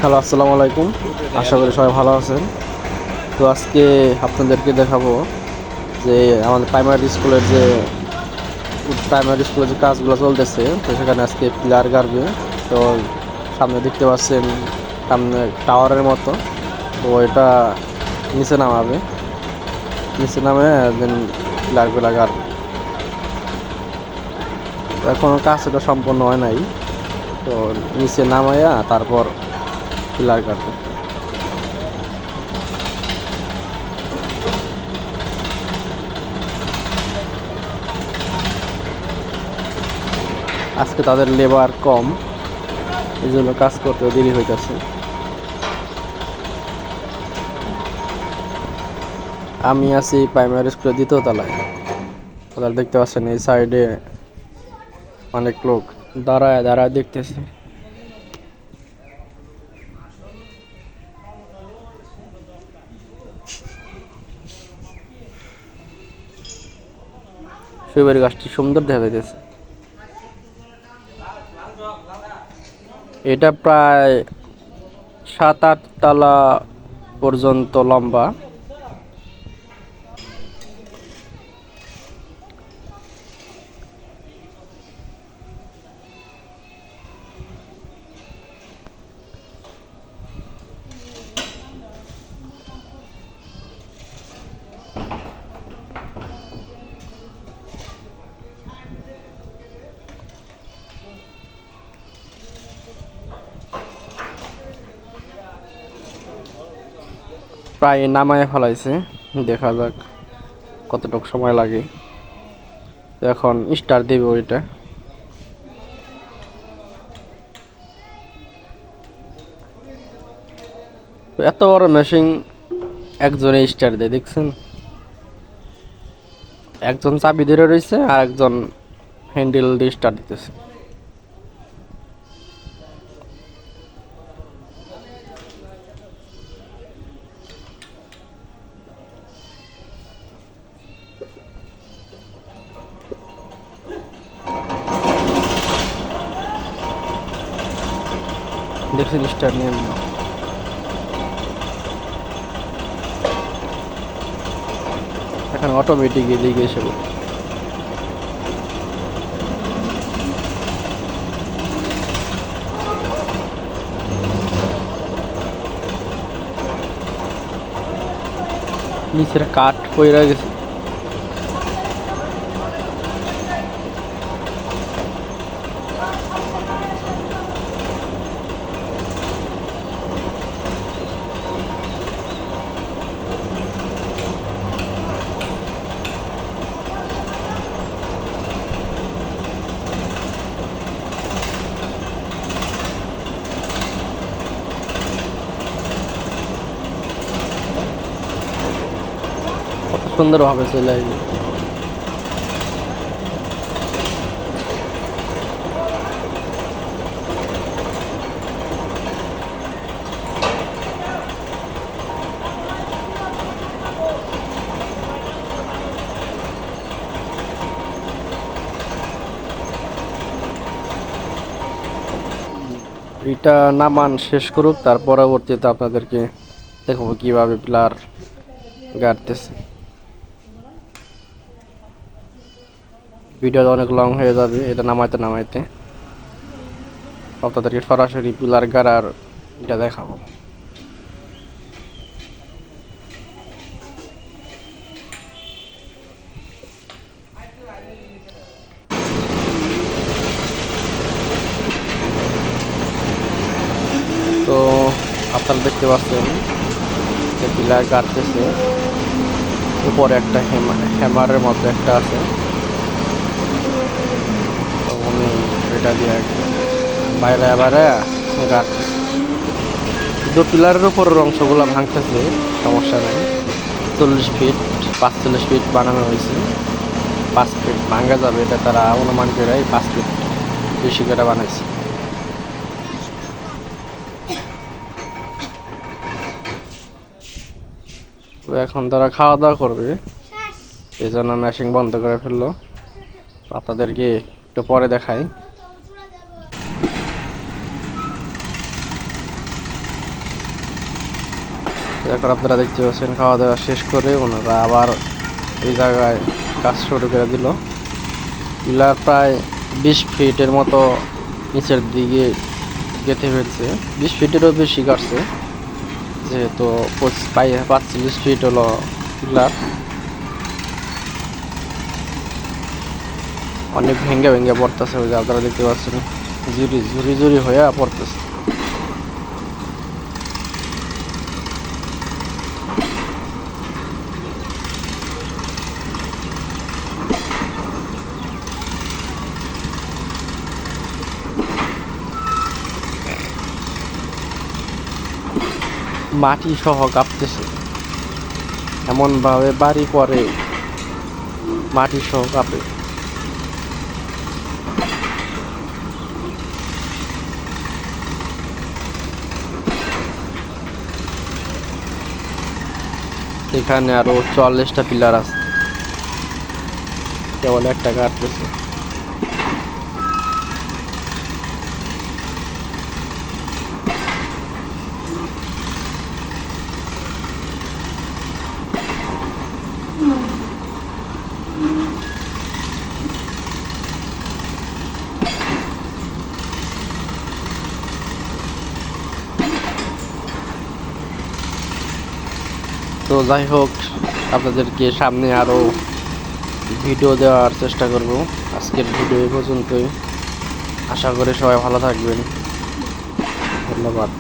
Hello, আসসালামু আলাইকুম। আশা করি সবাই ভালো আছেন। তো আজকে আপনাদেরকে দেখাবো যে আমাদের প্রাইমারি স্কুলের যে কাজগুলো চলতেছে, তো সেখানে আজকে পিলার গাড়বে। তো সামনে দেখতে পাচ্ছেন, সামনে টাওয়ারের মতো। তো এটা নিচে নামাবে, নিচে নামে দেন পিলারগুলো গাড়বে। তো এখনো কাজটা সম্পন্ন হয় নাই। তো নিচে নামাইয়া তারপর পিলার গাড়বে। আজকে তাদের লেবার কম, এই জন্য কাজ করতে দেরি হইতেছে। আমি আছি প্রাইমারি স্কুলের 2য় তলায়। আপনারা দেখতে পাচ্ছেন এই সাইডে অনেক লোক দাঁড়ায় দাঁড়ায় দেখতেছে। সুপারি গাছটি সুন্দর দেখা যাইতেছে। এটা প্রায় 7-8 তলা পর্যন্ত লম্বা। প্রায় নামায় ফেলাইছে, দেখা যাক কতটুকু সময় লাগে। তো এখন স্টার দেবে ওইটা। তো এত বড় মেশিন একজনে স্টার দেয়, দেখছেন? একজন চাবি ধরে রয়েছে আর একজন হ্যান্ডেল দিয়ে স্টার দিতেছে। দেখছেন স্টার নিয়ে নিল। এখন অটোমেটিক এদিকে এসে নিচের কাঠ পইরা গেছে। কত সুন্দরভাবে চলে আসবে। এটা নামান শেষ করুক, তার পরবর্তীতে আপনাদেরকে দেখবো কিভাবে পিলার গাড়তেছে। ভিডিও অনেক লং হয়ে যাবে এটা নামাইতে নামাইতে। আপনাদেরকে সরাসরি পিলার গাড়ার এটা দেখাবো। তো আপনারা দেখতে পাচ্ছেন যে পিলার গাড়তেছে। উপরে একটা হ্যামারের মতো একটা আছে, তো উনি এটা দিয়ে বাইরে বাইরে গাড়তেছে। দু পিলারের উপরের অংশগুলো ভাঙতেছে, সমস্যা নেই। 40 ফিট 45 ফিট বানানো হয়েছে। 5 ফিট ভাঙা যাবে, এটা তারা অনুমান করে 5 ফিট বেশি করে বানাইছে। তো এখন তারা খাওয়া দাওয়া করবে, এই জন্য মেশিন বন্ধ করে ফেললো। আপনাদেরকে একটু পরে দেখাই। এখন আপনারা দেখতে পাচ্ছেন খাওয়া দাওয়া শেষ করে ওনারা আবার এই জায়গায় কাজ শুরু করে দিল। পিলার প্রায় 20 ফিটের মতো নিচের দিকে গেঁথে ফেলছে, 20 ফিটেরও বেশি কাটছে, যেহেতু 45 ফিট হলো পিলার। অনেক ভেঙে ভেঙে পড়তেছে, ওই যে আপনারা দেখতে পাচ্ছেন ঝুরি ঝুরি ঝুরি হয়ে পড়তেছে। মাটি সহ কাঁপতেছে, এমন ভাবে বাড়ি পরে মাটি সহ কাঁপে। এখানে আরো 44টা পিলার আছে, কেবল একটা কাটতেছে। তো যাই হোক, আপনাদেরকে সামনে আরো ভিডিও দেওয়ার চেষ্টা করব। আজকের ভিডিও এই পর্যন্তই। আশা করি সবাই ভালো থাকবেন। ধন্যবাদ।